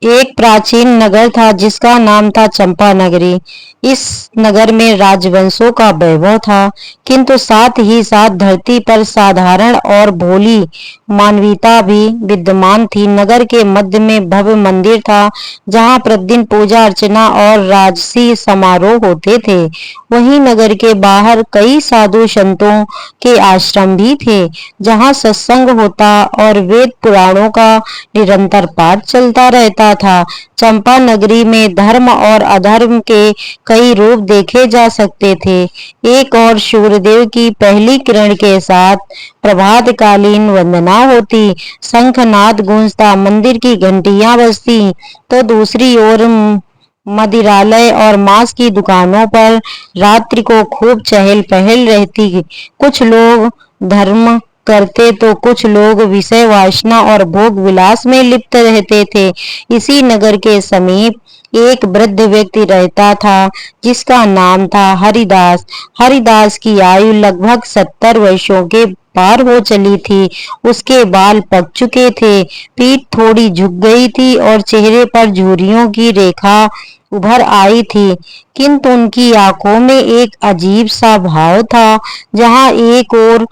एक प्राचीन नगर था जिसका नाम था चंपा नगरी। इस नगर में राजवंशों का वैभव था, किंतु साथ ही साथ धरती पर साधारण और भोली मानवीयता भी विद्यमान थी। नगर के मध्य में भव्य मंदिर था, जहाँ प्रतिदिन पूजा अर्चना और राजसी समारोह होते थे। वहीं नगर के बाहर कई साधु संतों के आश्रम भी थे, जहाँ सत्संग होता और वेद पुराणों का निरंतर पाठ चलता रहता था। चंपा नगरी में धर्म और अधर्म के कई रूप देखे जा सकते थे। एक और सूर्यदेव की पहली किरण के साथ प्रभात कालीन वंदना होती, शंखनाद गूंजता, मंदिर की घंटियां बजती, तो दूसरी ओर मदिरालय और मांस की दुकानों पर रात्रि को खूब चहल पहल रहती। कुछ लोग धर्म करते तो कुछ लोग विषय वासना और भोग विलास में लिप्त रहते थे। इसी नगर के समीप एक वृद्ध व्यक्ति रहता था, जिसका नाम था हरिदास। हरिदास की आयु लगभग 70 वर्षों के पार हो चली थी। उसके बाल पक चुके थे, पीठ थोड़ी झुक गई थी और चेहरे पर झुर्रियों की रेखा उभर आई थी, किंतु उनकी आंखों में एक अजीब सा भाव था। जहाँ एक और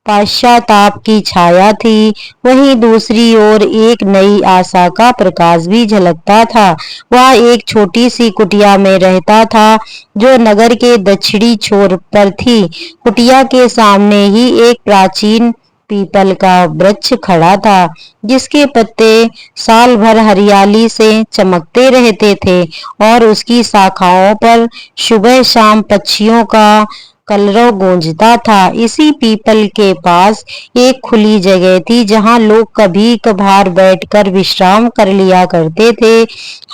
पश्चाताप की छाया थी, वहीं दूसरी ओर एक नई आशा का प्रकाश भी झलकता था। वह एक छोटी सी कुटिया में रहता था, जो नगर के दक्षिणी छोर पर थी। कुटिया के सामने ही एक प्राचीन पीपल का वृक्ष खड़ा था, जिसके पत्ते साल भर हरियाली से चमकते रहते थे और उसकी शाखाओं पर सुबह शाम पक्षियों का कलरव गूंजता था। इसी पीपल के पास एक खुली जगह थी, जहां लोग कभी कभार बैठकर विश्राम कर लिया करते थे।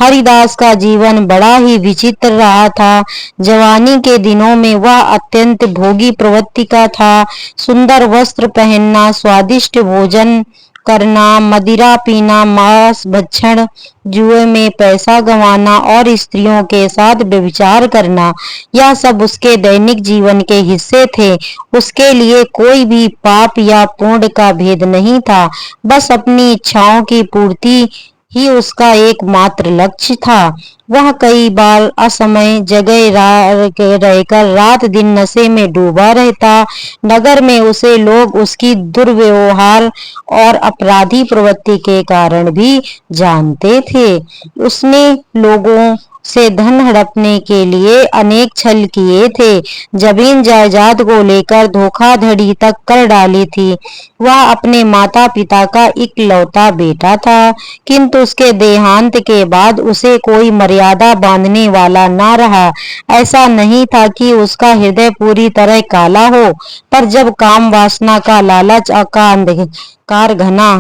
हरिदास का जीवन बड़ा ही विचित्र रहा था। जवानी के दिनों में वह अत्यंत भोगी प्रवृत्ति का था। सुंदर वस्त्र पहनना, स्वादिष्ट भोजन करना, मदिरा पीना, मांस भक्षण, जुए में पैसा गंवाना और स्त्रियों के साथ व्यभिचार करना, यह सब उसके दैनिक जीवन के हिस्से थे। उसके लिए कोई भी पाप या पुण्य का भेद नहीं था, बस अपनी इच्छाओं की पूर्ति ही उसका एकमात्र लक्ष्य था। वह कई बार असमय जगह रहकर रात दिन नशे में डूबा रहता। नगर में उसे लोग उसकी दुर्व्यवहार और अपराधी प्रवृत्ति के कारण भी जानते थे। उसने लोगों से धन हड़पने के लिए अनेक छल किए थे, जमीन जायदाद को लेकर धोखाधड़ी तक कर डाली थी। वह अपने माता पिता का इकलौता बेटा था, किंतु उसके देहांत के बाद उसे कोई मर्यादा बांधने वाला न रहा। ऐसा नहीं था कि उसका हृदय पूरी तरह काला हो, पर जब काम वासना का लालच का अंधकार घना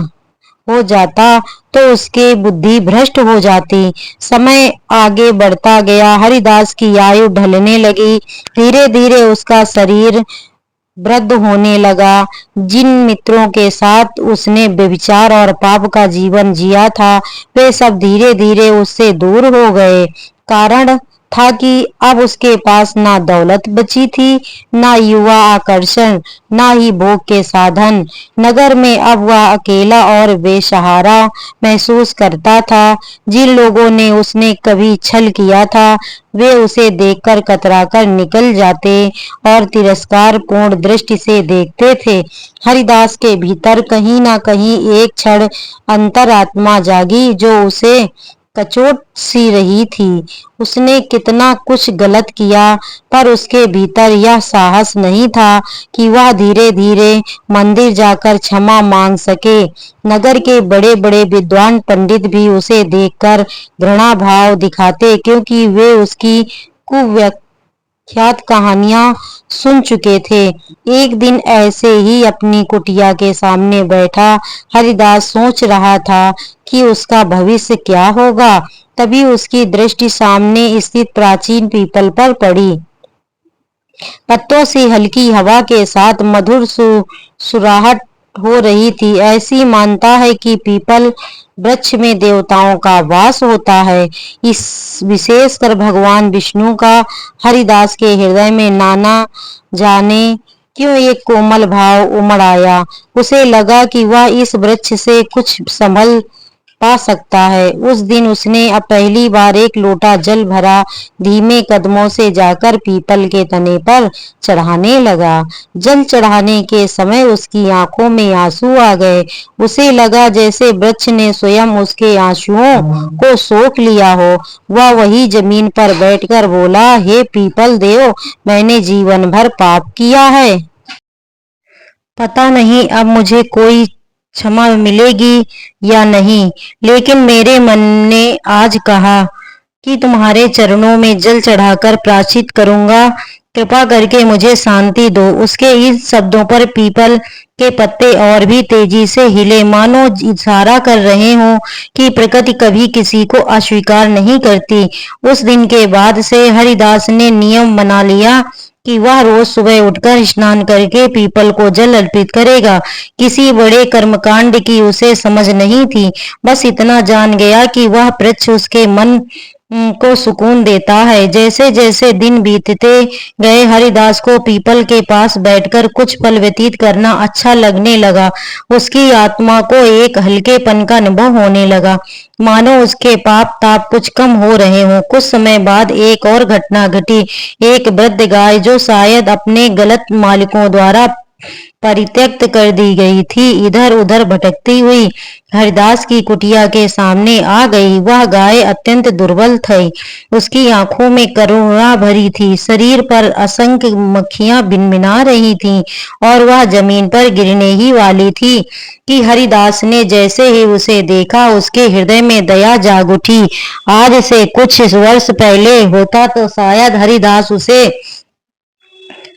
हो जाता तो उसकी बुद्धि भ्रष्ट हो जाती। समय आगे बढ़ता गया, हरिदास की आयु ढलने लगी। धीरे धीरे उसका शरीर वृद्ध होने लगा। जिन मित्रों के साथ उसने व्यभिचार और पाप का जीवन जिया था, वे सब धीरे धीरे उससे दूर हो गए। कारण था कि अब उसके पास ना दौलत बची थी, ना युवा आकर्षण, ना ही भोग के साधन। नगर में अब वह अकेला और बेसहारा महसूस करता था। जिन लोगों ने उसने कभी छल किया था, वे उसे देखकर कतराकर निकल जाते और तिरस्कार पूर्ण दृष्टि से देखते थे। हरिदास के भीतर कहीं ना कहीं एक क्षण अंतरात्मा जागी, जो उसे कचोट सी रही थी। उसने कितना कुछ गलत किया, पर उसके भीतर यह साहस नहीं था कि वह धीरे धीरे मंदिर जाकर क्षमा मांग सके। नगर के बड़े बड़े विद्वान पंडित भी उसे देखकर घृणा भाव दिखाते, क्योंकि वे उसकी कुव्याख्यात कहानियां सुन चुके थे। एक दिन ऐसे ही अपनी कुटिया के सामने बैठा हरिदास सोच रहा था कि उसका भविष्य क्या होगा। तभी उसकी दृष्टि सामने स्थित प्राचीन पीपल पर पड़ी। पत्तों से हल्की हवा के साथ मधुर सुराहट हो रही थी। ऐसी मानता है कि पीपल वृक्ष में देवताओं का वास होता है, इस विशेषकर भगवान विष्णु का। हरिदास के हृदय में नाना जाने क्यों एक कोमल भाव उमड़ आया। उसे लगा कि वह इस वृक्ष से कुछ संभल पा सकता है। उस दिन उसने अब पहली बार एक लोटा जल भरा, धीमे कदमों से जाकर पीपल के तने पर चढ़ाने लगा। जल चढ़ाने के समय उसकी आंखों में आंसू आ गए। उसे लगा जैसे वृक्ष ने स्वयं उसके आंसुओं को सोख लिया हो। वह वही जमीन पर बैठकर बोला, हे पीपल देव, मैंने जीवन भर पाप किया है। पता नहीं अब मुझे कोई क्षमा मिलेगी या नहीं, लेकिन मेरे मन ने आज कहा कि तुम्हारे चरणों में जल चढ़ाकर प्रायश्चित करूंगा। कृपा करके मुझे शांति दो। उसके इस शब्दों पर पीपल के पत्ते और भी तेजी से हिले, मानो इशारा कर रहे हों कि प्रकृति कभी किसी को अस्वीकार नहीं करती। उस दिन के बाद से हरिदास ने नियम बना लिया कि वह रोज सुबह उठकर स्नान करके पीपल को जल अर्पित करेगा। किसी बड़े कर्मकांड की उसे समझ नहीं थी, बस इतना जान गया कि वह वृक्ष उसके मन को सुकून देता है। जैसे जैसे दिन बीतते गए, हरिदास को पीपल के पास बैठकर कुछ पल व्यतीत करना अच्छा लगने लगा। उसकी आत्मा को एक हल्केपन का अनुभव होने लगा, मानो उसके पाप ताप कुछ कम हो रहे हों। कुछ समय बाद एक और घटना घटी। एक वृद्ध गाय जो शायद अपने गलत मालिकों द्वारा परित्यक्त कर दी गई थी, इधर उधर भटकती हुई हरिदास की कुटिया के सामने आ गई। वह गाय अत्यंत दुर्बल थी, उसकी आंखों में करुणा भरी थी, शरीर पर असंख्य मक्खियां भिनभिना रही थीं और वह जमीन पर गिरने ही वाली थी कि हरिदास ने जैसे ही उसे देखा, उसके हृदय में दया जाग उठी। आज से कुछ वर्ष पहले होता तो शायद हरिदास उसे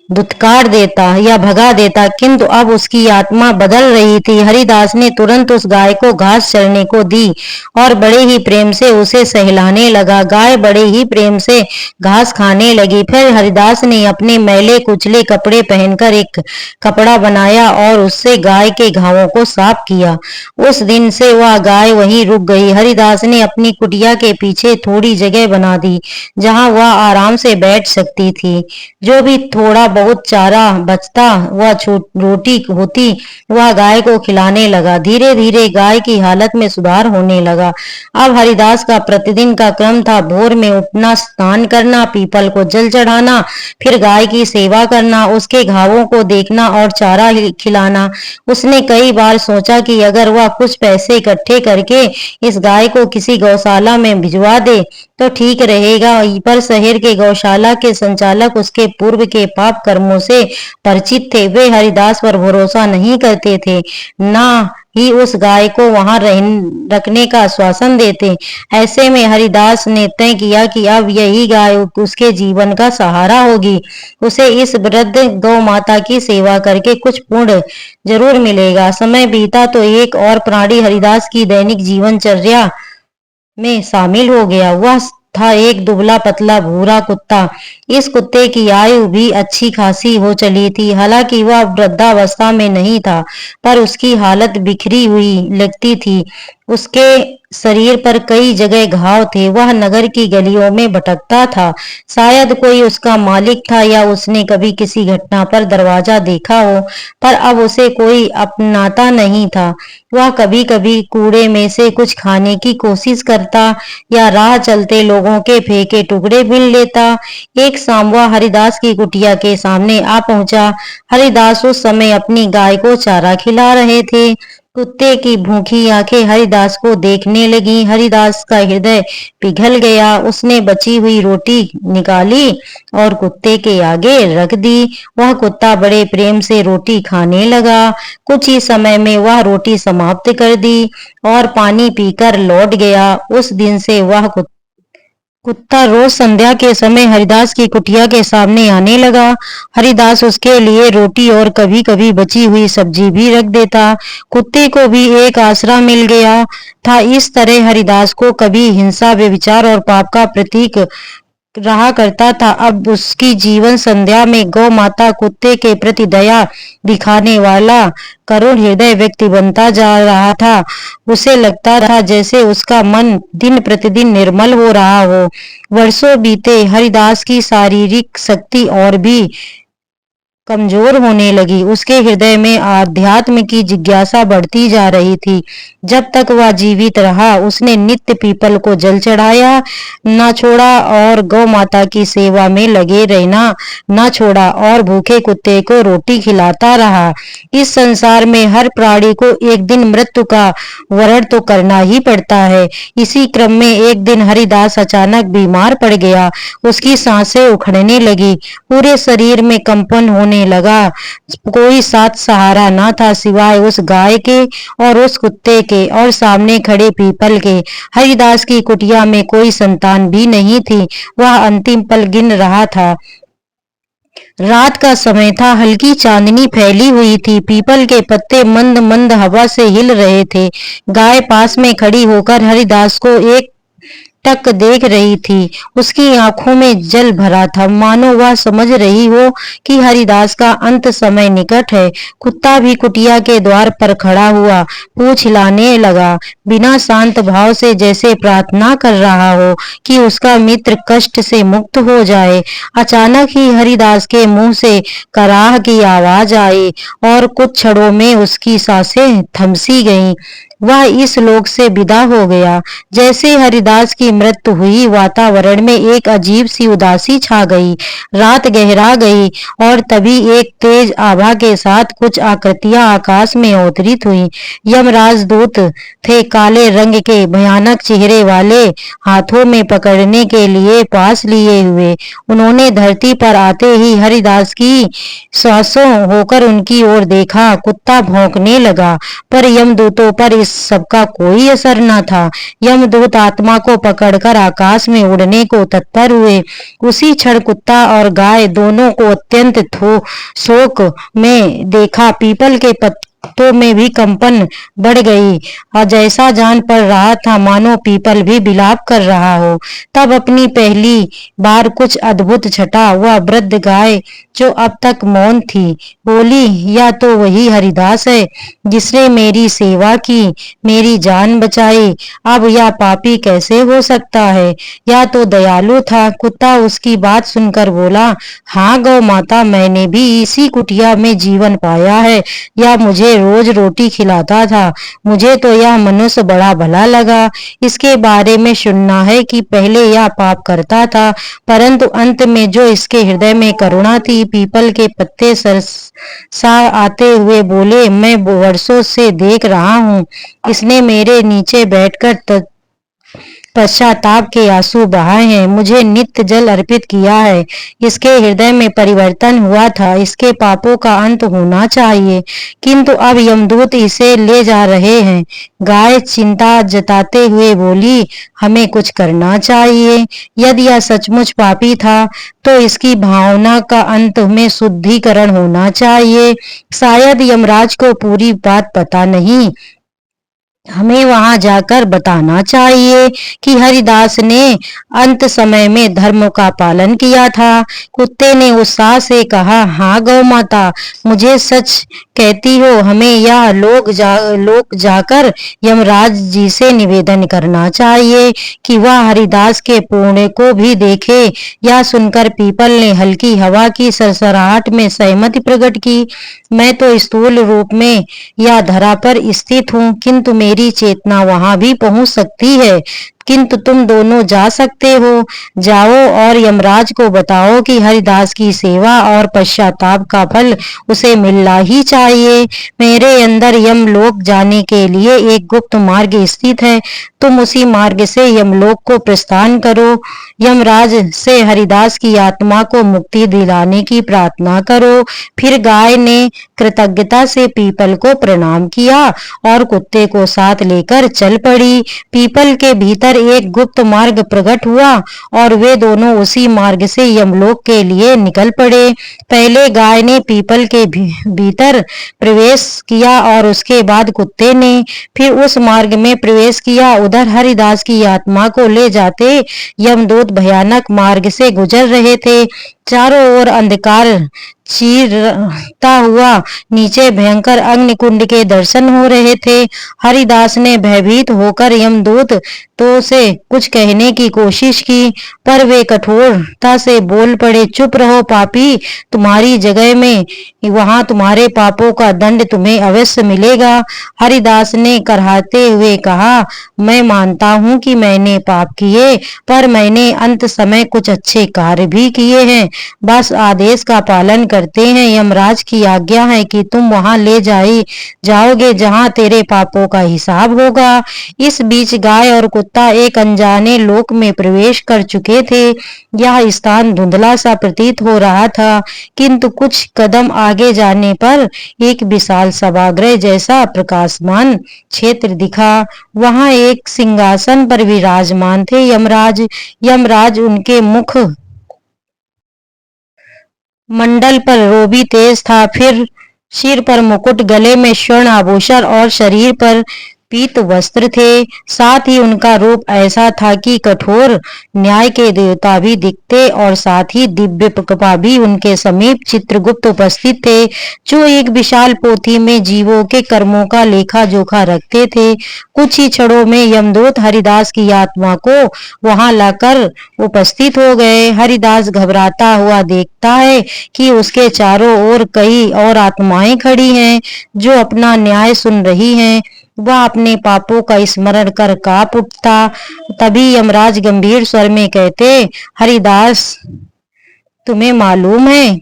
धुतकार देता या भगा देता, किंतु अब उसकी आत्मा बदल रही थी। हरिदास ने तुरंत उस गाय को घास चरने को दी और बड़े ही प्रेम से उसे सहलाने लगा। गाय बड़े ही प्रेम से घास खाने लगी। फिर हरिदास ने अपने मैले कुचले कपड़े पहनकर एक कपड़ा बनाया और उससे गाय के घावों को साफ किया। उस दिन से वह गाय वहीं रुक गई। हरिदास ने अपनी कुटिया के पीछे थोड़ी जगह बना दी, जहां वह आराम से बैठ सकती थी। जो भी थोड़ा बहुत चारा बचता वह रोटी होती वह गाय को खिलाने लगा। धीरे धीरे गाय की हालत में सुधार होने लगा। अब हरिदास का प्रतिदिन का क्रम था भोर में उठना, स्नान करना, पीपल को जल चढ़ाना, फिर गाय की सेवा करना, उसके घावों को देखना और चारा खिलाना। उसने कई बार सोचा कि अगर वह कुछ पैसे इकट्ठे करके इस गाय को किसी गौशाला में भिजवा दे तो ठीक रहेगा, पर शहर के गौशाला के संचालक उसके पूर्व के पाप कर्मों से परिचित थे। वे हरिदास पर भरोसा नहीं करते थे, ना ही उस गाय को वहां रखने का आश्वासन देते। ऐसे में हरिदास ने तय किया कि अब यही गाय उसके जीवन का सहारा होगी। उसे इस वृद्ध गौ माता की सेवा करके कुछ पुण्य जरूर मिलेगा। समय बीता तो एक और प्राणी हरिदास की दैनिक जीवनचर्या में शामिल हो गया। वह था एक दुबला पतला भूरा कुत्ता। इस कुत्ते की आयु भी अच्छी खासी हो चली थी। हालांकि वह वृद्धावस्था में नहीं था, पर उसकी हालत बिखरी हुई लगती थी। उसके शरीर पर कई जगह घाव थे। वह नगर की गलियों में भटकता था। शायद कोई उसका मालिक था या उसने कभी किसी घटना पर दरवाजा देखा हो, पर अब उसे कोई अपनाता नहीं था। वह कभी कभी कूड़े में से कुछ खाने की कोशिश करता या राह चलते लोगों के फेंके टुकड़े बीन लेता। एक शाम वह हरिदास की कुटिया के सामने आ पहुंचा। हरिदास उस समय अपनी गाय को चारा खिला रहे थे। कुत्ते की भूखी आंखें हरिदास को देखने लगी। हरिदास का हृदय पिघल गया। उसने बची हुई रोटी निकाली और कुत्ते के आगे रख दी। वह कुत्ता बड़े प्रेम से रोटी खाने लगा। कुछ ही समय में वह रोटी समाप्त कर दी और पानी पीकर लौट गया। उस दिन से वह कुत्ता रोज संध्या के समय हरिदास की कुटिया के सामने आने लगा। हरिदास उसके लिए रोटी और कभी कभी बची हुई सब्जी भी रख देता। कुत्ते को भी एक आसरा मिल गया था। इस तरह हरिदास को कभी हिंसा, व्यभिचार और पाप का प्रतीक रहा करता था, अब उसकी जीवन संध्या में गौ माता, कुत्ते के प्रति दया दिखाने वाला करुण हृदय व्यक्ति बनता जा रहा था। उसे लगता था जैसे उसका मन दिन प्रतिदिन निर्मल हो रहा हो। वर्षों बीते, हरिदास की शारीरिक शक्ति और भी कमजोर होने लगी। उसके हृदय में आध्यात्म की जिज्ञासा बढ़ती जा रही थी। जब तक वह जीवित रहा उसने नित्य पीपल को जल चढ़ाया न छोड़ा और गौ माता की सेवा में लगे रहना न छोड़ा और भूखे कुत्ते को रोटी खिलाता रहा। इस संसार में हर प्राणी को एक दिन मृत्यु का वरण तो करना ही पड़ता है। इसी क्रम में एक दिन हरिदास अचानक बीमार पड़ गया। उसकी सांसें उखड़ने लगी, पूरे शरीर में कंपन होने लगा। कोई साथ सहारा न था सिवाय उस गाय के और उस कुत्ते के और सामने खड़े पीपल के। हरिदास की कुटिया में कोई संतान भी नहीं थी। वह अंतिम पल गिन रहा था। रात का समय था, हल्की चांदनी फैली हुई थी। पीपल के पत्ते मंद मंद हवा से हिल रहे थे। गाय पास में खड़ी होकर हरिदास को एक टक देख रही थी। उसकी आंखों में जल भरा था, मानो वह समझ रही हो कि हरिदास का अंत समय निकट है। कुत्ता भी कुटिया के द्वार पर खड़ा हुआ, पूंछ हिलाने लगा, बिना शांत भाव से, जैसे प्रार्थना कर रहा हो कि उसका मित्र कष्ट से मुक्त हो जाए। अचानक ही हरिदास के मुंह से कराह की आवाज आई और कुछ क्षणों में उसकी सांसें थमसी गईं। वह इस लोक से विदा हो गया। जैसे हरिदास की मृत्यु हुई, वातावरण में एक अजीब सी उदासी छा गई। रात गहरा गई और तभी एक तेज आभा के साथ कुछ आकृतियां आकाश में अवतरित हुई। यमराज दूत थे, काले रंग के भयानक चेहरे वाले, हाथों में पकड़ने के लिए पास लिए हुए। उन्होंने धरती पर आते ही हरिदास की श्वासों होकर उनकी ओर देखा। कुत्ता भौंकने लगा, पर यमदूतों पर इस सबका कोई असर न था। यमदूत आत्मा को पकड़कर आकाश में उड़ने को तत्पर हुए। उसी क्षण कुत्ता और गाय दोनों को अत्यंत शोक में देखा। पीपल के पत्तों में भी कंपन बढ़ गई और जैसा जान पड़ रहा था मानो पीपल भी विलाप कर रहा हो। तब अपनी पहली बार कुछ अद्भुत छटा। वह वृद्ध गाय जो अब तक मौन थी बोली, या तो वही हरिदास है जिसने मेरी सेवा की, मेरी जान बचाई। अब यह पापी कैसे हो सकता है? या तो दयालु था। कुत्ता उसकी बात सुनकर बोला, हाँ गौ माता, मैंने भी इसी कुटिया में जीवन पाया है। या मुझे रोज रोटी खिलाता था। मुझे तो यह मनुष्य बड़ा भला लगा। इसके बारे में सुनना है कि पहले यह पाप करता था, परंतु अंत में जो इसके हृदय में करुणा थी। पीपल के पत्ते सरसा आते हुए बोले, मैं वर्षों से देख रहा हूँ, इसने मेरे नीचे बैठकर पश्चाताप के आंसू बहाए हैं, मुझे नित्य जल अर्पित किया है। इसके हृदय में परिवर्तन हुआ था, इसके पापों का अंत होना चाहिए, किंतु अब यमदूत इसे ले जा रहे हैं। गाय चिंता जताते हुए बोली, हमें कुछ करना चाहिए। यदि यह सचमुच पापी था तो इसकी भावना का अंत में शुद्धिकरण होना चाहिए। शायद यमराज को पूरी बात पता नहीं, हमें वहां जाकर बताना चाहिए कि हरिदास ने अंत समय में धर्म का पालन किया था। कुत्ते ने उत्साह से कहा, हाँ गौ माता, मुझे सच कहती हो, हमें यह लोक जाकर यमराज जी से निवेदन करना चाहिए कि वह हरिदास के पुण्य को भी देखे। यह सुनकर पीपल ने हल्की हवा की सरसराहट में सहमति प्रकट की। मैं तो स्थूल रूप में या धरा पर स्थित हूँ, किंतु मेरी चेतना वहां भी पहुंच सकती है। किंतु तुम दोनों जा सकते हो। जाओ और यमराज को बताओ कि हरिदास की सेवा और पश्चाताप का फल उसे मिलना ही चाहिए। मेरे अंदर यमलोक जाने के लिए एक गुप्त मार्ग स्थित है। तुम उसी मार्ग से यमलोक को प्रस्थान करो। यमराज से हरिदास की आत्मा को मुक्ति दिलाने की प्रार्थना करो। फिर गाय ने कृतज्ञता से पीपल को प्रणाम किया और कुत्ते को साथ लेकर चल पड़ी। पीपल के भीतर एक गुप्त मार्ग प्रकट हुआ और वे दोनों उसी मार्ग से यमलोक के लिए निकल पड़े। पहले गाय ने पीपल के भीतर प्रवेश किया और उसके बाद कुत्ते ने। फिर उस मार्ग में प्रवेश किया। उधर हरिदास की आत्मा को ले जाते यमदूत भयानक मार्ग से गुजर रहे थे। चारों ओर अंधकार चीरता हुआ नीचे भयंकर अग्निकुंड के दर्शन हो रहे थे। हरिदास ने भयभीत होकर यमदूत तो से कुछ कहने की कोशिश की, पर वे कठोरता से बोल पड़े, चुप रहो पापी, तुम्हारी जगह में वहां तुम्हारे पापों का दंड तुम्हें अवश्य मिलेगा। हरिदास ने कराहते हुए कहा, मैं मानता हूं कि मैंने पाप किए, पर मैंने अंत समय कुछ अच्छे कार्य भी किए हैं। बस आदेश का पालन करते हैं। यमराज की आज्ञा है कि तुम वहां ले जाओगे जहां तेरे पापों का हिसाब होगा। इस बीच गाय और कुत्ता एक अनजाने लोक में प्रवेश कर चुके थे। यह स्थान धुंधला सा प्रतीत हो रहा था, किंतु कुछ कदम आगे जाने पर एक विशाल सभागृह जैसा प्रकाशमान क्षेत्र दिखा। वहां एक सिंहासन पर विराजमान थे यमराज। यमराज उनके मुख मंडल पर रोबी तेज था, फिर सिर पर मुकुट, गले में स्वर्ण आभूषण और शरीर पर पीत वस्त्र थे। साथ ही उनका रूप ऐसा था कि कठोर न्याय के देवता भी दिखते, और साथ ही दिव्य कृपा भी उनके समीप चित्रगुप्त उपस्थित थे, जो एक विशाल पोथी में जीवों के कर्मों का लेखा जोखा रखते थे। कुछ ही क्षणों में यमदूत हरिदास की आत्मा को वहां लाकर उपस्थित हो गए। हरिदास घबराता हुआ देखता है कि उसके चारों ओर कई और आत्माएं खड़ी हैं, जो अपना न्याय सुन रही हैं। वह अपने पापों का स्मरण कर कांप उठता। तभी यमराज गंभीर स्वर में कहते, हरिदास, तुम्हें मालूम है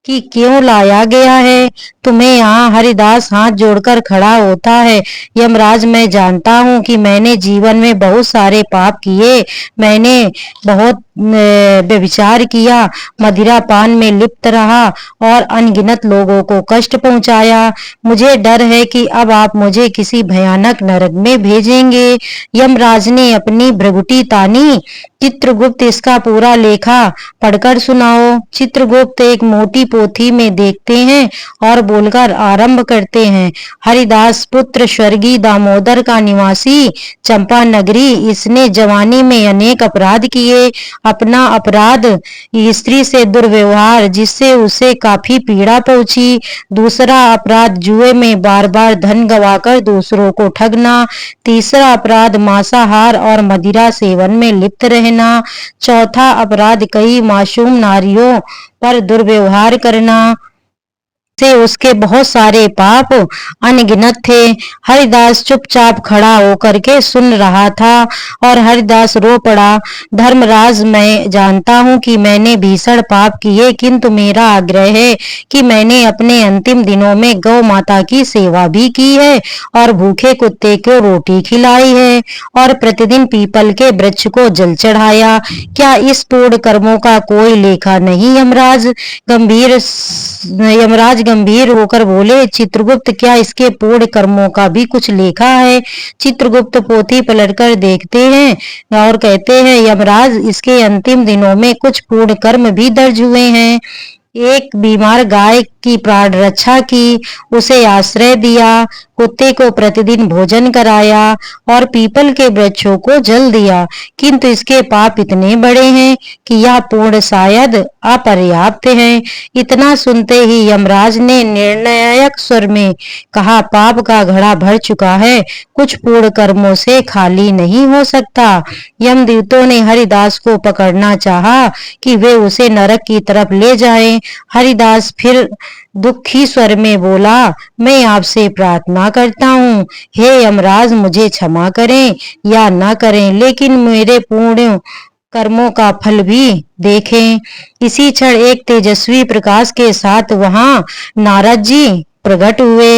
कि क्यों लाया गया है तुम्हें यहाँ? हरिदास हाथ जोड़कर खड़ा होता है। यमराज, मैं जानता हूँ कि मैंने जीवन में बहुत सारे पाप किए। मैंने बहुत व्यभिचार किया, मदिरा पान में लिप्त रहा और अनगिनत लोगों को कष्ट पहुंचाया। मुझे डर है कि अब आप मुझे किसी भयानक नरक में भेजेंगे। यमराज ने अपनी भ्रुकुटी तानी। चित्रगुप्त, इसका पूरा लेखा पढ़कर सुनाओ। चित्रगुप्त एक मोटी पोथी में देखते हैं और बोलकर आरंभ करते हैं, हरिदास पुत्र स्वर्गीय दामोदर का निवासी चंपा नगरी। इसने जवानी में अनेक अपराध किए। अपना अपराध स्त्री से दुर्व्यवहार, जिससे उसे काफी पीड़ा पहुंची। दूसरा अपराध जुए में बार बार धन गवाकर दूसरों को ठगना। तीसरा अपराध मांसाहार और मदिरा सेवन में लिप्त रहना। चौथा अपराध कई मासूम नारियों पर दुर्व्यवहार करना। से उसके बहुत सारे पाप अनगिनत थे। हरिदास चुपचाप खड़ा होकर के सुन रहा था और हरिदास रो पड़ा। धर्मराज, मैं जानता हूँ कि मैंने भीषण पाप किए, किंतु मेरा आग्रह है कि मैंने अपने अंतिम दिनों में गौ माता की सेवा भी की है और भूखे कुत्ते को रोटी खिलाई है और प्रतिदिन पीपल के वृक्ष को जल चढ़ाया। क्या इस पूर्ण कर्मों का कोई लेखा नहीं? यमराज गंभीर होकर बोले, चित्रगुप्त, क्या इसके पूर्ण कर्मों का भी कुछ लेखा है? चित्रगुप्त पोथी पलटकर देखते हैं और कहते हैं, यमराज, इसके अंतिम दिनों में कुछ पूर्ण कर्म भी दर्ज हुए हैं। एक बीमार गाय की प्राण रक्षा की, उसे आश्रय दिया, कुत्ते को प्रतिदिन भोजन कराया और पीपल के वृक्षों को जल दिया। किंतु इसके पाप इतने बड़े हैं कि यह पूर्ण शायद अपर्याप्त है। इतना सुनते ही यमराज ने निर्णायक स्वर में कहा, पाप का घड़ा भर चुका है, कुछ पूर्ण कर्मों से खाली नहीं हो सकता। यमदूतों ने हरिदास को पकड़ना चाहा कि वे उसे नरक की तरफ ले जाएं। हरिदास फिर दुखी स्वर में बोला, मैं आपसे प्रार्थना करता हूँ, हे यमराज, मुझे क्षमा करें या न करें, लेकिन मेरे पुण्य कर्मों का फल भी देखें। इसी क्षण एक तेजस्वी प्रकाश के साथ वहां नारद जी प्रकट हुए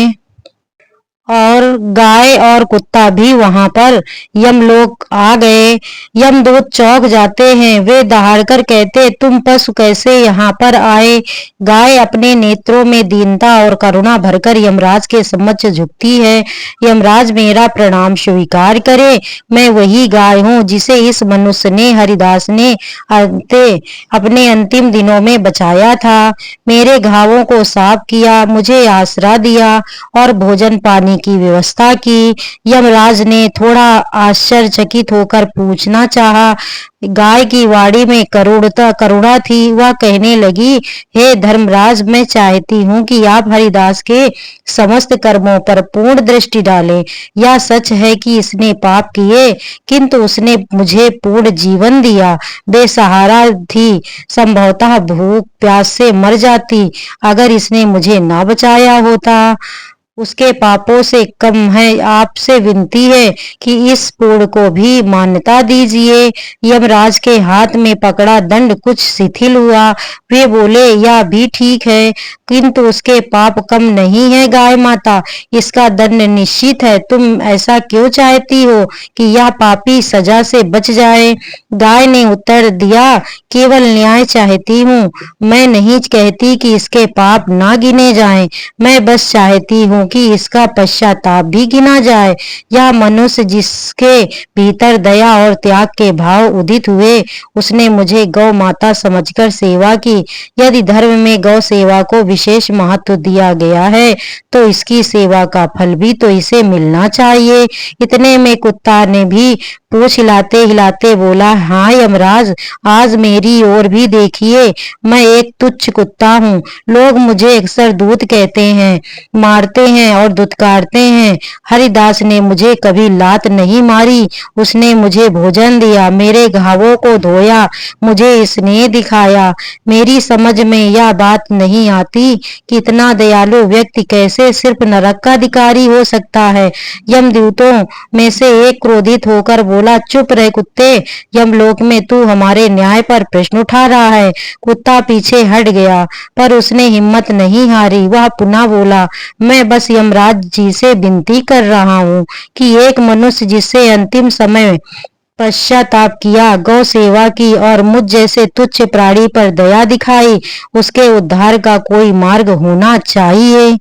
और गाय और कुत्ता भी वहां पर यमलोक आ गए। यमदूत चौंक जाते हैं। वे दहाड़कर कहते, तुम पशु कैसे यहाँ पर आए? गाय अपने नेत्रों में दीनता और करुणा भरकर यमराज के समक्ष झुकती है। यमराज, मेरा प्रणाम स्वीकार करे। मैं वही गाय हूँ जिसे इस मनुष्य ने, हरिदास ने अपने अंतिम दिनों में बचाया था। मेरे घावों को साफ किया, मुझे आसरा दिया और भोजन पानी की व्यवस्था की। यमराज ने थोड़ा आश्चर्यचकित होकर पूछना चाहा। गाय की वाणी में करुणा थी। वह कहने लगी, हे धर्मराज, मैं चाहती हूँ कि आप हरिदास के समस्त कर्मों पर पूर्ण दृष्टि डालें। यह सच है कि इसने पाप किए, किंतु उसने मुझे पूर्ण जीवन दिया। बेसहारा थी, संभवतः भूख प्यास से मर जाती अगर इसने मुझे ना बचाया होता। उसके पापों से कम है। आपसे विनती है कि इस पूर्ण को भी मान्यता दीजिए। यमराज के हाथ में पकड़ा दंड कुछ शिथिल हुआ। वे बोले, यह भी ठीक है, किंतु उसके पाप कम नहीं है गाय माता। इसका दंड निश्चित है। तुम ऐसा क्यों चाहती हो कि यह पापी सजा से बच जाए? गाय ने उत्तर दिया, केवल न्याय चाहती हूँ। मैं नहीं कहती कि इसके पाप ना गिने जाएं। मैं बस चाहती हूँ कि इसका पश्चाताप भी गिना जाए। यह मनुष्य जिसके भीतर दया और त्याग के भाव उदित हुए, उसने मुझे गौ माता समझकर सेवा की। यदि धर्म में गौ सेवा को विशेष महत्व दिया गया है, तो इसकी सेवा का फल भी तो इसे मिलना चाहिए। इतने में कुत्ता ने भी पूंछ हिलाते हिलाते बोला, हाँ यमराज, आज मेरी ओर भी देखिए। मैं एक तुच्छ कुत्ता हूँ। लोग मुझे अक्सर दूत कहते हैं, मारते हैं और धुतकारते हैं। हरिदास ने मुझे कभी लात नहीं मारी। उसने मुझे भोजन दिया, मेरे घावों को धोया, मुझे स्नेह दिखाया। मेरी समझ में यह बात नहीं आती कि इतना दयालु व्यक्ति कैसे सिर्फ नरक का अधिकारी हो सकता है। यमदूतों में से एक क्रोधित होकर बोला, चुप रहे कुत्ते, यमलोक में तू हमारे न्याय पर प्रश्न उठा रहा है। कुत्ता पीछे हट गया, पर उसने हिम्मत नहीं हारी। वह पुनः बोला, मैं बस यमराज जी से विनती कर रहा हूँ कि एक मनुष्य जिससे अंतिम समय पश्चाताप किया, गौ सेवा की और मुझ जैसे तुच्छ प्राणी पर दया दिखाई, उसके उद्धार का कोई मार्ग होना चाहिए।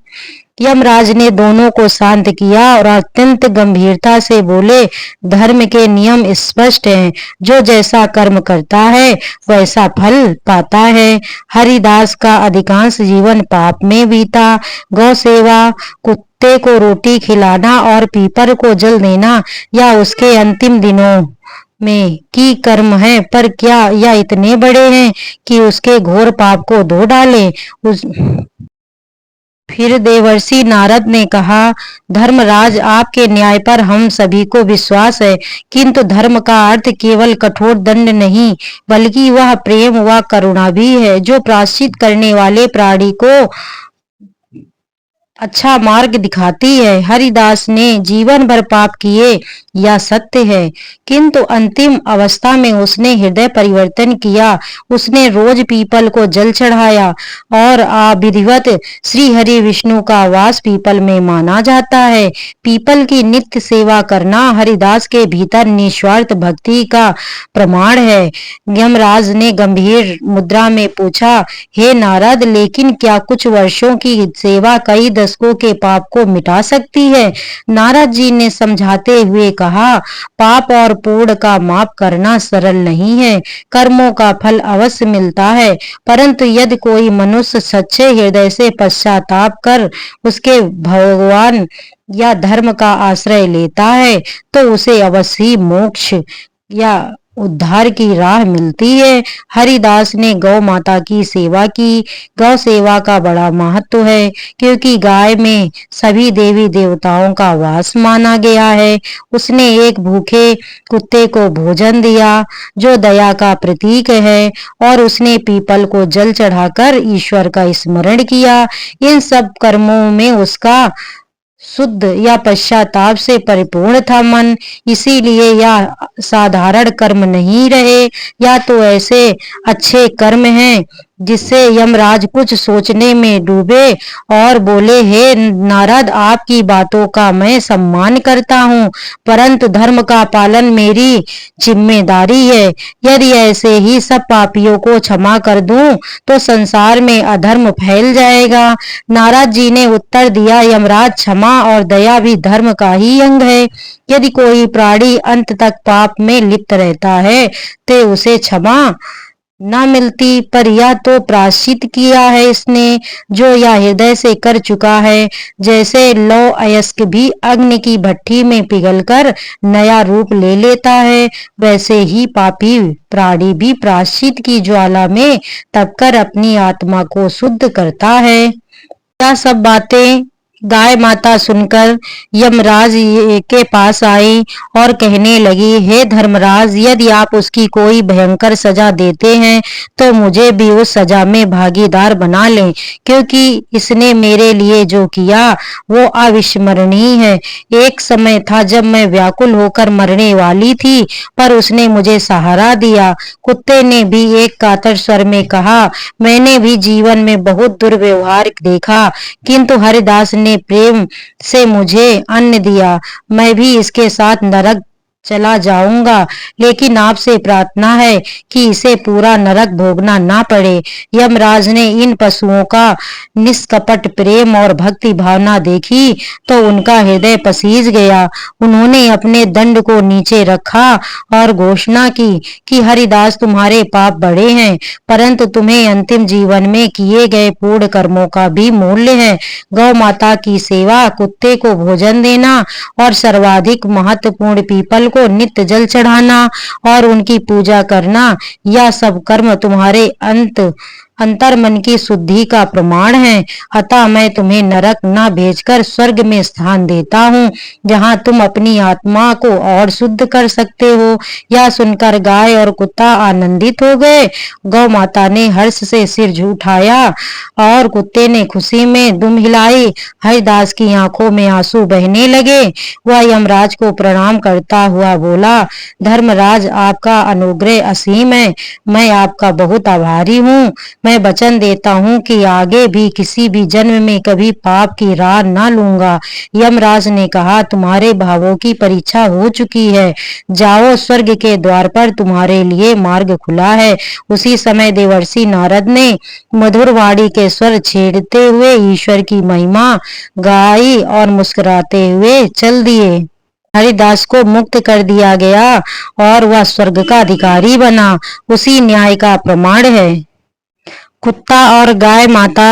यमराज ने दोनों को शांत किया और अत्यंत गंभीरता से बोले, धर्म के नियम स्पष्ट हैं। जो जैसा कर्म करता है वैसा फल पाता है। हरिदास का अधिकांश जीवन पाप में बीता। गौ सेवा, कुत्ते को रोटी खिलाना और पीपर को जल देना, या उसके अंतिम दिनों में की कर्म है, पर क्या यह इतने बड़े हैं कि उसके घोर पाप को धो डाले? फिर देवर्षि नारद ने कहा, धर्मराज, आपके न्याय पर हम सभी को विश्वास है, किंतु धर्म का अर्थ केवल कठोर दंड नहीं, बल्कि वह प्रेम व करुणा भी है, जो प्रायश्चित करने वाले प्राणी को अच्छा मार्ग दिखाती है। हरिदास ने जीवन भर पाप किए, यह सत्य है, किंतु अंतिम अवस्था में उसने हृदय परिवर्तन किया। उसने रोज पीपल को जल चढ़ाया और विधिवत श्री हरि विष्णु का वास पीपल में माना जाता है। पीपल की नित्य सेवा करना हरिदास के भीतर निस्वार्थ भक्ति का प्रमाण है। यमराज ने गंभीर मुद्रा में पूछा, हे नारद, लेकिन क्या कुछ वर्षों की सेवा कई दशकों के पाप को मिटा सकती है? नारद जी ने समझाते हुए कहा, पाप और पुण्य का माप करना सरल नहीं है। कर्मों का फल अवश्य मिलता है, परंतु यदि कोई मनुष्य सच्चे हृदय से पश्चाताप कर उसके भगवान या धर्म का आश्रय लेता है, तो उसे अवश्य ही मोक्ष या उद्धार की राह मिलती है। हरिदास ने गौ माता की सेवा की। गौ सेवा का बड़ा महत्व है, क्योंकि गाय में सभी देवी देवताओं का वास माना गया है। उसने एक भूखे कुत्ते को भोजन दिया, जो दया का प्रतीक है, और उसने पीपल को जल चढ़ाकर ईश्वर का स्मरण किया। इन सब कर्मों में उसका शुद्ध या पश्चाताप से परिपूर्ण था मन। इसीलिए यह साधारण कर्म नहीं रहे, या तो ऐसे अच्छे कर्म हैं जिससे यमराज कुछ सोचने में डूबे और बोले, हे नारद, आपकी बातों का मैं सम्मान करता हूँ, परंतु धर्म का पालन मेरी जिम्मेदारी है। यदि ऐसे ही सब पापियों को क्षमा कर दूं, तो संसार में अधर्म फैल जाएगा। नारद जी ने उत्तर दिया, यमराज, क्षमा और दया भी धर्म का ही अंग है। यदि कोई प्राणी अंत तक पाप में लिप्त रहता है, तो उसे क्षमा न मिलती, पर यह तो प्रायश्चित किया है इसने, जो यह हृदय से कर चुका है। जैसे लौह अयस्क भी अग्नि की भट्ठी में पिघलकर नया रूप ले लेता है, वैसे ही पापी प्राणी भी प्रायश्चित की ज्वाला में तपकर अपनी आत्मा को शुद्ध करता है। यह सब बातें गाय माता सुनकर यमराज के पास आई और कहने लगी, हे धर्मराज, यदि आप उसकी कोई भयंकर सजा देते हैं तो मुझे भी उस सजा में भागीदार बना लें, क्योंकि इसने मेरे लिए जो किया वो अविस्मरणीय है। एक समय था जब मैं व्याकुल होकर मरने वाली थी, पर उसने मुझे सहारा दिया। कुत्ते ने भी एक कातर स्वर में कहा, मैंने भी जीवन में बहुत दुर्व्यवहार देखा, किंतु हरिदास ने प्रेम से मुझे अन्न दिया। मैं भी इसके साथ नरक चला जाऊंगा, लेकिन आपसे प्रार्थना है कि इसे पूरा नरक भोगना ना पड़े। यमराज ने इन पशुओं का निष्कपट प्रेम और भक्ति भावना देखी तो उनका हृदय पसीज गया। उन्होंने अपने दंड को नीचे रखा और घोषणा की कि हरिदास, तुम्हारे पाप बड़े हैं, परंतु तुम्हें अंतिम जीवन में किए गए पूर्ण कर्मों का भी मूल्य है। गौ माता की सेवा, कुत्ते को भोजन देना और सर्वाधिक महत्वपूर्ण पीपल को नित्य जल चढ़ाना और उनकी पूजा करना, यह सब कर्म तुम्हारे अंतर मन की शुद्धि का प्रमाण है। अतः मैं तुम्हें नरक न भेजकर स्वर्ग में स्थान देता हूँ, जहाँ तुम अपनी आत्मा को और शुद्ध कर सकते हो। यह सुनकर गाय और कुत्ता आनंदित हो गए। गौ माता ने हर्ष से सिर उठाया और कुत्ते ने खुशी में दुम हिलाई। हरिदास की आंखों में आंसू बहने लगे। वह यमराज को प्रणाम करता हुआ बोला, धर्मराज, आपका अनुग्रह असीम है, मैं आपका बहुत आभारी हूँ। मैं वचन देता हूँ कि आगे भी किसी भी जन्म में कभी पाप की राह न लूंगा। यमराज ने कहा, तुम्हारे भावों की परीक्षा हो चुकी है, जाओ, स्वर्ग के द्वार पर तुम्हारे लिए मार्ग खुला है। उसी समय देवर्षि नारद ने मधुर वाणी के स्वर छेड़ते हुए ईश्वर की महिमा गाई और मुस्कुराते हुए चल दिए। हरिदास को मुक्त कर दिया गया और वह स्वर्ग का अधिकारी बना। उसी न्याय का प्रमाण है। कुत्ता और गाय माता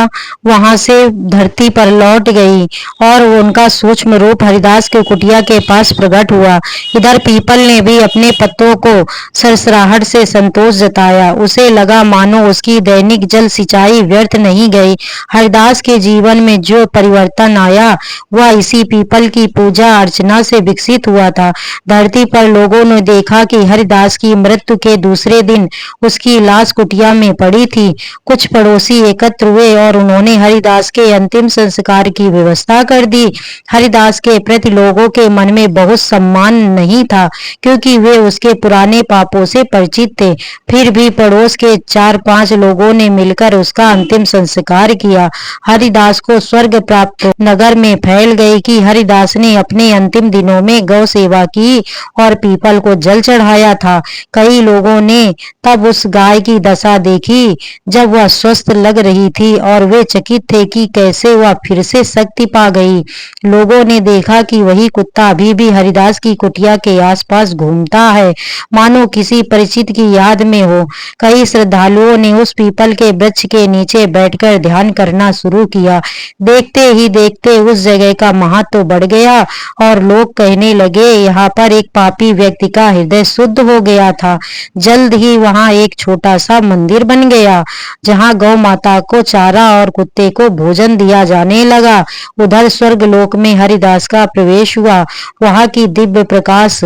वहां से धरती पर लौट गई और उनका सूक्ष्म रूप हरिदास के कुटिया के पास प्रकट हुआ। इधर पीपल ने भी अपने पत्तों को सरसराहट से संतोष जताया। उसे लगा मानो उसकी दैनिक जल सिंचाई व्यर्थ नहीं गई। हरिदास के जीवन में जो परिवर्तन आया वह इसी पीपल की पूजा अर्चना से विकसित हुआ था। धरती पर लोगों ने देखा कि हरिदास की मृत्यु के दूसरे दिन उसकी लाश कुटिया में पड़ी थी। कुछ पड़ोसी एकत्र हुए और उन्होंने हरिदास के अंतिम संस्कार की व्यवस्था कर दी। हरिदास के प्रति लोगों के मन में बहुत सम्मान नहीं था, क्योंकि वे उसके पुराने पापों से परिचित थे। फिर भी पड़ोस के 4-5 लोगों ने मिलकर उसका अंतिम संस्कार किया। हरिदास को स्वर्ग प्राप्त नगर में फैल गई कि हरिदास ने अपने अंतिम दिनों में गौ सेवा की और पीपल को जल चढ़ाया था। कई लोगों ने तब उस गाय की दशा देखी जब वह स्वस्थ लग रही थी और वे चकित थे कि कैसे वह फिर से शक्ति पा गई। लोगों ने देखा कि वही कुत्ता अभी भी हरिदास की कुटिया के आसपास घूमता है, मानो किसी परिचित की याद में हो। कई श्रद्धालुओं ने उस पीपल के वृक्ष के नीचे बैठकर ध्यान करना शुरू किया। देखते ही देखते उस जगह का महत्व बढ़ गया और लोग कहने लगे, यहाँ पर एक पापी व्यक्ति का हृदय शुद्ध हो गया था। जल्द ही वहां एक छोटा सा मंदिर बन गया, जहां गौ माता को चारा और कुत्ते को भोजन दिया जाने लगा। उधर स्वर्ग लोक में हरिदास का प्रवेश हुआ। वहां की दिव्य प्रकाश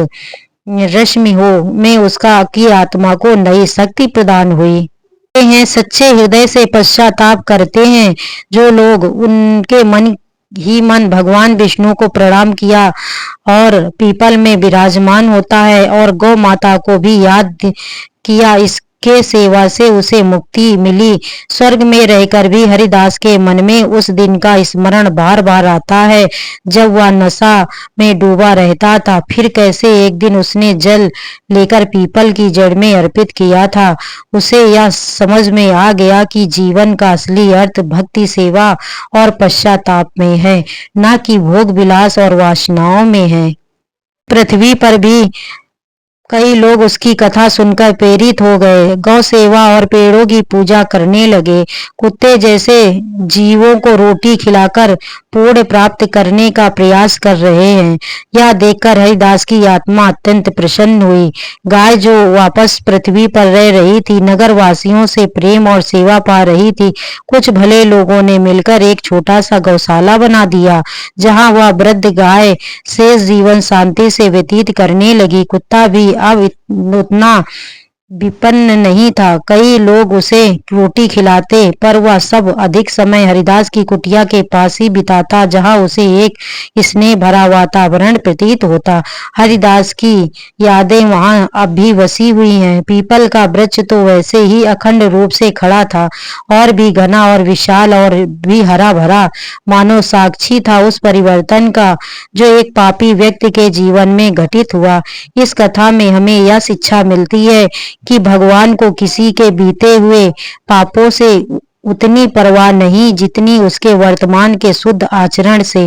रश्मि हो में उसका की आत्मा को नई शक्ति प्रदान हुई। हैं सच्चे हृदय से पश्चाताप करते हैं जो लोग, उनके मन ही मन भगवान विष्णु को प्रणाम किया और पीपल में विराजमान होता है और गौ माता को भी याद किया, इसके सेवा से उसे मुक्ति मिली। स्वर्ग में रहकर भी हरिदास के मन में उस दिन का स्मरण बार बार आता है जब वह नशा में डूबा रहता था। फिर कैसे एक दिन उसने जल लेकर पीपल की जड़ में अर्पित किया था। उसे यह समझ में आ गया कि जीवन का असली अर्थ भक्ति, सेवा और पश्चाताप में है, न कि भोग विलास और वासनाओं में है। पृथ्वी पर भी कई लोग उसकी कथा सुनकर प्रेरित हो गए, गौ सेवा और पेड़ों की पूजा करने लगे। कुत्ते जैसे जीवों को रोटी खिलाकर पुण्य प्राप्त करने का प्रयास कर रहे हैं। यह देखकर हरिदास की आत्मा अत्यंत प्रसन्न हुई। गाय जो वापस पृथ्वी पर रह रही थी, नगर वासियों से प्रेम और सेवा पा रही थी। कुछ भले लोगों ने मिलकर एक छोटा सा गौशाला बना दिया, जहां वह वृद्ध गाय शेष जीवन शांति से व्यतीत करने लगी। कुत्ता भी अब उतना विपन्न नहीं था। कई लोग उसे रोटी खिलाते, पर वह सब अधिक समय हरिदास की कुटिया के पास ही बिताता, जहां उसे एक स्नेह भरा वातावरण प्रतीत होता। हरिदास की यादें वहां अब भी बसी हुई हैं। पीपल का वृक्ष तो वैसे ही अखंड रूप से खड़ा था, और भी घना और विशाल और भी हरा भरा, मानो साक्षी था उस परिवर्तन का जो एक पापी व्यक्ति के जीवन में घटित हुआ। इस कथा में हमें यह शिक्षा मिलती है कि भगवान को किसी के बीते हुए पापों से उतनी परवाह नहीं जितनी उसके वर्तमान के शुद्ध आचरण से।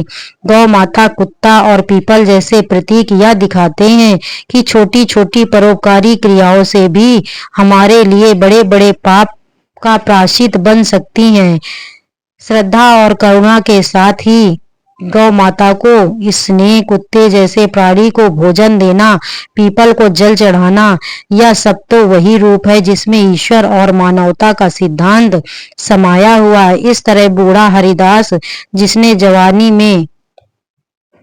गौ माता, कुत्ता और पीपल जैसे प्रतीक यह दिखाते हैं कि छोटी छोटी परोपकारी क्रियाओं से भी हमारे लिए बड़े बड़े पाप का प्रायश्चित बन सकती हैं। श्रद्धा और करुणा के साथ ही गौ माता को स्नेह, कुत्ते जैसे प्राणी को भोजन देना, पीपल को जल चढ़ाना, यह सब तो वही रूप है जिसमें ईश्वर और मानवता का सिद्धांत समाया हुआ है। इस तरह बूढ़ा हरिदास, जिसने जवानी में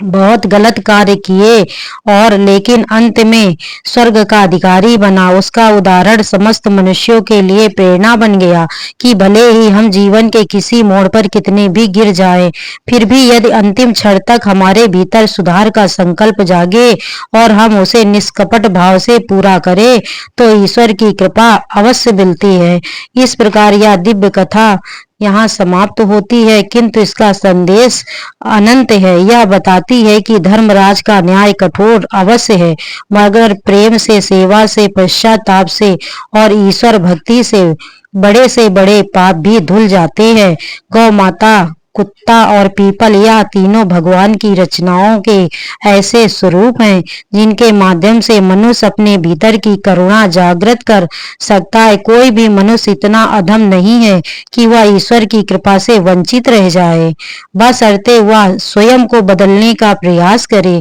बहुत गलत कार्य किए और लेकिन अंत में स्वर्ग का अधिकारी बना, उसका उदाहरण समस्त मनुष्यों के लिए प्रेरणा बन गया कि भले ही हम जीवन के किसी मोड़ पर कितने भी गिर जाएं, फिर भी यदि अंतिम क्षण तक हमारे भीतर सुधार का संकल्प जागे और हम उसे निष्कपट भाव से पूरा करें, तो ईश्वर की कृपा अवश्य मिलती है। इस प्रकार यह दिव्य कथा यहाँ समाप्त होती है, किंतु इसका संदेश अनंत है। यह बताती है कि धर्मराज का न्याय कठोर अवश्य है, मगर प्रेम से, सेवा से, पश्चाताप से और ईश्वर भक्ति से बड़े पाप भी धुल जाते हैं। गौ माता, कुत्ता और पीपल, यह तीनों भगवान की रचनाओं के ऐसे स्वरूप हैं जिनके माध्यम से मनुष्य अपने भीतर की करुणा जागृत कर सकता है। कोई भी मनुष्य इतना अधम नहीं है कि वह ईश्वर की कृपा से वंचित रह जाए, बशर्ते वह स्वयं को बदलने का प्रयास करे।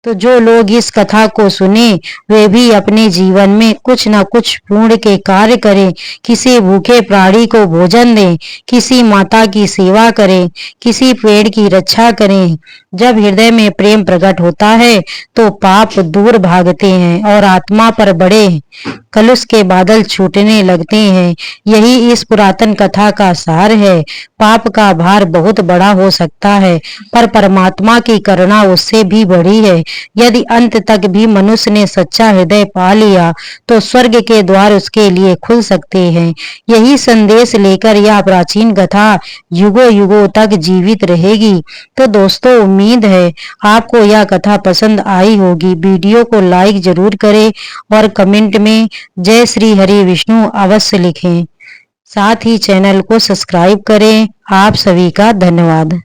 तो जो लोग इस कथा को सुने, वे भी अपने जीवन में कुछ न कुछ पुण्य के कार्य करें। किसी भूखे प्राणी को भोजन दें, किसी माता की सेवा करें, किसी पेड़ की रक्षा करें। जब हृदय में प्रेम प्रकट होता है तो पाप दूर भागते हैं और आत्मा पर बड़े कलुष के बादल छूटने लगते हैं। यही इस पुरातन कथा का सार है। पाप का भार बहुत बड़ा हो सकता है, पर परमात्मा की करुणा उससे भी बड़ी है। यदि अंत तक भी मनुष्य ने सच्चा हृदय पा लिया, तो स्वर्ग के द्वार उसके लिए खुल सकते हैं। यही संदेश लेकर यह प्राचीन कथा युगों युगों तक जीवित रहेगी। तो दोस्तों, उम्मीद है आपको यह कथा पसंद आई होगी। वीडियो को लाइक जरूर करें और कमेंट में जय श्री हरि विष्णु अवश्य लिखें। साथ ही चैनल को सब्सक्राइब करें। आप सभी का धन्यवाद।